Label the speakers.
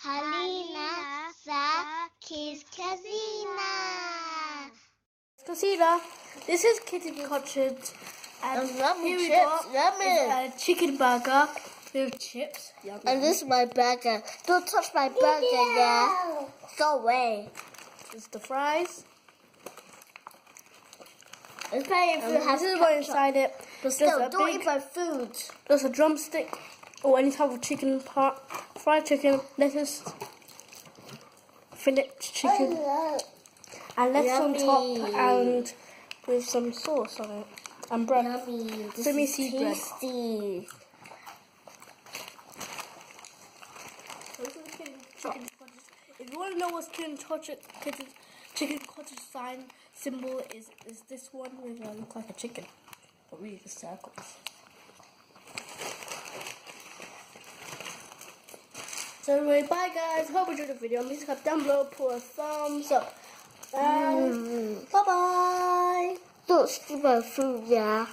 Speaker 1: Halina sa Kiss Casina.
Speaker 2: Casina. This is Kitty Cottage. And
Speaker 1: lovely
Speaker 2: here
Speaker 1: chips,
Speaker 2: we got
Speaker 1: yummy.
Speaker 2: a chicken burger with chips. Yummy.
Speaker 1: And this is my burger. Don't touch my burger, yeah? Go away.
Speaker 2: This is the fries.
Speaker 1: It's better if you have
Speaker 2: This is what's inside it.
Speaker 1: But still, don't eat my food.
Speaker 2: There's a drumstick or any type of chicken part, fried chicken, lettuce, fillet chicken, and lettuce on top, and with some sauce on it, and bread.
Speaker 1: Yummy. This
Speaker 2: Let me
Speaker 1: is
Speaker 2: see bread.
Speaker 1: tasty.
Speaker 2: If you want to know what's chicken cottage sign symbol is this one with look like a chicken, but really just circles. So anyway, bye guys. Hope you enjoyed the video. Please subscribe down below, put a thumbs up, and bye bye.
Speaker 1: Don't steal my food, yeah?